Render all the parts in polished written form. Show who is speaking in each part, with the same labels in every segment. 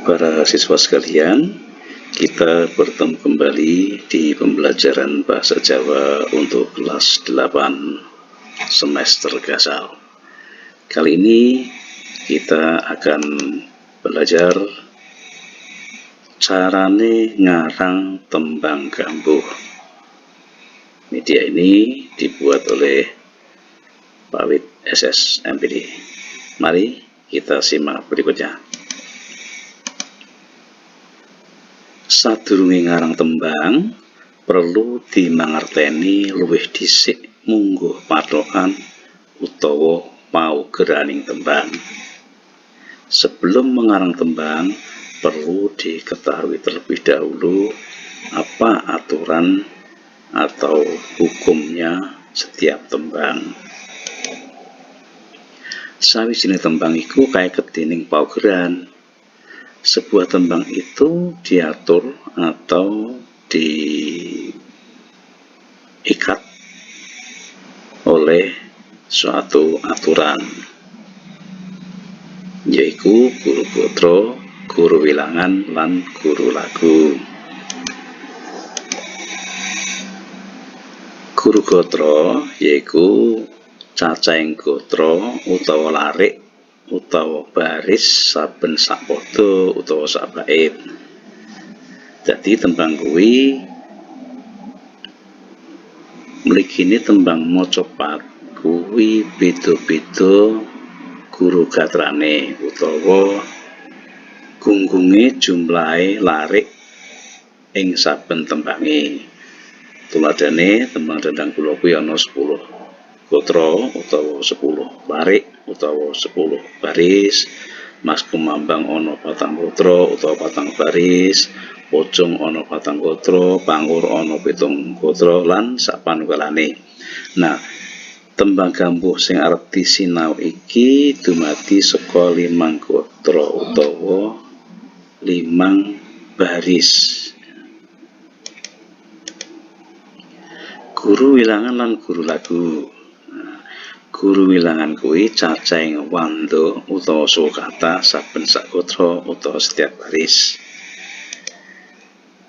Speaker 1: Para siswa sekalian, kita bertemu kembali di pembelajaran Bahasa Jawa untuk kelas 8 semester Gasal. Kali ini kita akan belajar carane ngarang tembang gambuh. Media ini dibuat oleh Pawit SS MPD. Mari kita simak berikutnya. Sadurunge ngarang tembang, perlu dimangerteni luwih dhisik mungguh pathokan utawa paugeraning tembang. Sebelum mengarang tembang, perlu diketahui terlebih dahulu apa aturan atau hukumnya setiap tembang. Sawijine tembang iku kaeket dening paugeran. Sebuah tembang itu diatur atau diikat oleh suatu aturan, yaitu guru gotro, guru wilangan, lan guru lagu. Guru gotro yaiku cacahing gotra utawa larik utawa baris saben sakpada utawa sak bait. Dadi tembang kuwi mligine tembang macapat kuwi beda-beda guru gatrane utawa gunggunge jumlahe larik ing saben tembange. Tuladhane tembang Dhandhang Kula kuwi ana 10 gotra utawa 10 larik utawa 10 baris. Mas Kumambang ana 4 gotra utawa 4 baris, Pocong ana 4 gotra, Pangur ana 7 gotra lan sapanunggalane. Nah, tembang gambuh sing arep disinau iki dumadi saka 5 gotra utawa 5 baris. Guru wilangan lan guru lagu. Guru wilangan kuwi cacahing wanda utawa sukata saben sak gotra utawa setiap baris.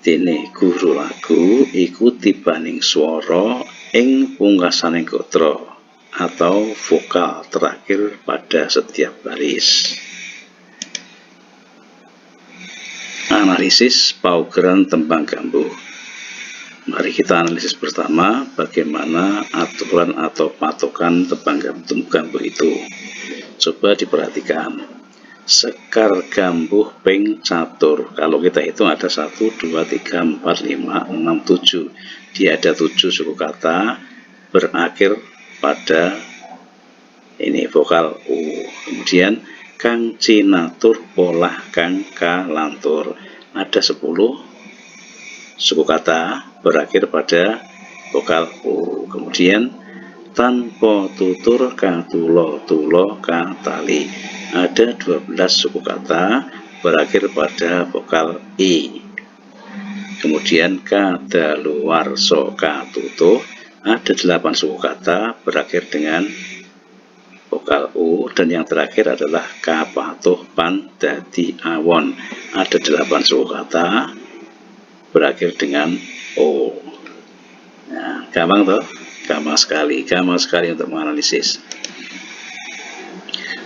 Speaker 1: Dene guru lagu iku tibaning swara ing pungkasaning gotra atau vokal terakhir pada setiap baris. Analisis paugeran tembang gambuh. Mari kita analisis pertama bagaimana aturan atau patokan tembang gambuh itu. Coba diperhatikan. Sekar gambuh ping catur. Kalau kita hitung ada 1, 2, 3, 4, 5, 6, 7. Dia ada 7 suku kata berakhir pada ini vokal U. Kemudian kang cinatur polah kang kalantur. Ada 10 suku kata berakhir pada vokal U. Kemudian tanpa tutur katulo tulo katali. Ada 12 suku kata berakhir pada vokal I. Kemudian kadaluwarsa katutuh. Ada 8 suku kata berakhir dengan vokal U, dan yang terakhir adalah kapatuh pan dadi awon. Ada 8 suku kata berakhir dengan O. Nah, gampang toh? Gampang sekali untuk menganalisis.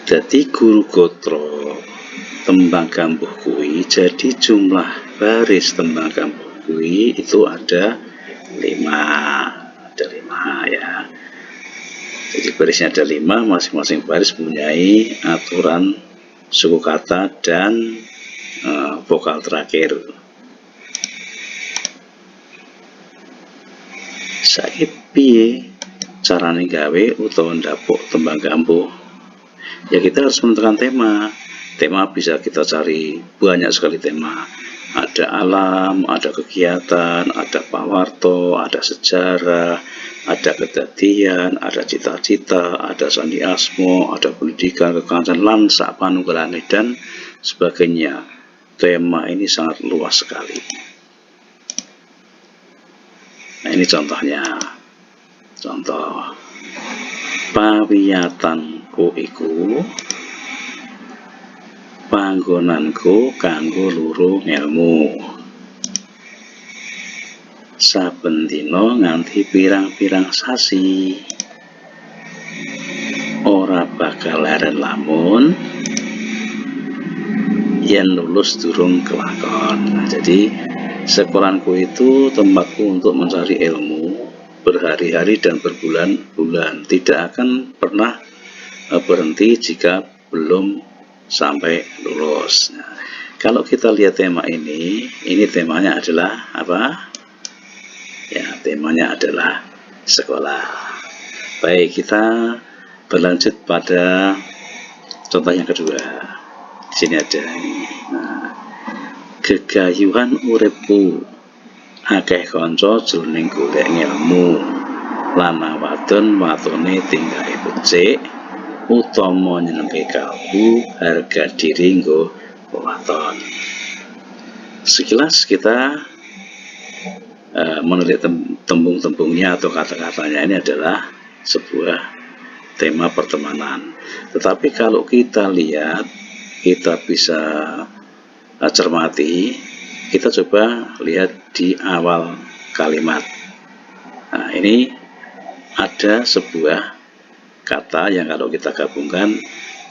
Speaker 1: Jadi guru gotro tembang gambuh kuwi, jadi jumlah baris tembang gambuh kuwi itu ada 5. Ada 5 ya. Jadi barisnya ada 5, masing-masing baris mempunyai aturan suku kata dan vokal terakhir. Saiki piye carane gawe utawa ndapuk tembang gambuh? Ya kita harus menentukan tema. Tema bisa kita cari banyak sekali tema. Ada alam, ada kegiatan, ada pawarto, ada sejarah, ada kedadian, ada cita-cita, ada sandi asmo, ada pendidikan, kekasan, lan sapanunggalane dan sebagainya. Tema ini sangat luas sekali. Nah, ini contohnya. Contoh pawiyatanku iku panggonanku kanggo luru ngelmu. Saben dina nganti pirang-pirang sasi. Ora bakal leren lamun yen lulus durung kelakon. Nah, jadi sekolahanku itu tempatku untuk mencari ilmu berhari-hari dan berbulan-bulan. Tidak akan pernah berhenti jika belum sampai lulus. Nah, kalau kita lihat tema ini temanya adalah apa? Ya, temanya adalah sekolah. Baik, kita berlanjut pada contoh yang kedua. Di sini ada ini. Nah, gegayuhan uripku, akeh kanca jroning golek ngelmu. Lanang wadon watone tingkahe becik, utama nyenengke kalbu, harga diri nggo waton. Sekilas kita menelik tembung-tembungnya atau kata-katanya ini adalah sebuah tema pertemanan. Tetapi kalau kita lihat, kita bisa cermati, kita coba lihat di awal kalimat. Nah, ini ada sebuah kata yang kalau kita gabungkan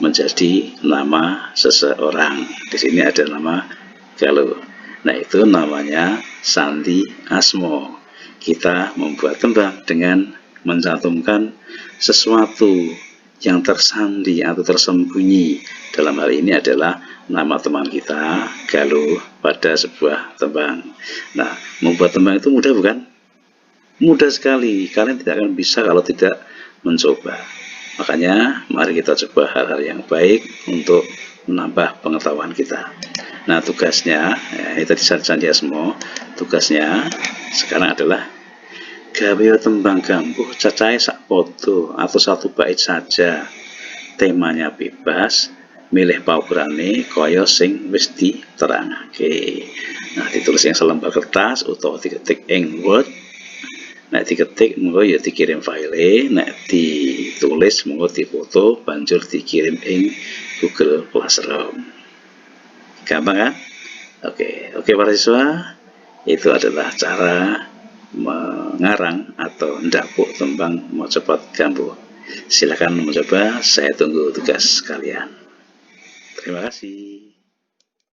Speaker 1: menjadi nama seseorang. Di sini ada nama Galuh. Nah, itu namanya sandi asmo. Kita membuat tembang dengan mencantumkan sesuatu yang tersandi atau tersembunyi. Dalam hal ini adalah nama teman kita, Galuh, pada sebuah tembang. Nah, membuat tembang itu mudah bukan? Mudah sekali. Kalian tidak akan bisa kalau tidak mencoba. Makanya mari kita coba hal-hal yang baik untuk menambah pengetahuan kita. Nah, tugasnya, ya, ini tadi sandi asmo, tugasnya sekarang adalah gawe tembang gambuh cacahe sak podo atau satu bait saja. Temanya bebas, milih paukurane kaya sing wis diterangake. Nah, ditulis yang selembar kertas utawa diketik ing Word. Nek diketik monggo ya dikirim file, nek ditulis monggo difoto banjur dikirim ing Google Classroom. Gampang kan? Oke para siswa, itu adalah cara mengarang atau ndapuk tembang Mojopot Gambuh. Silakan mencoba, saya tunggu tugas kalian. Terima kasih.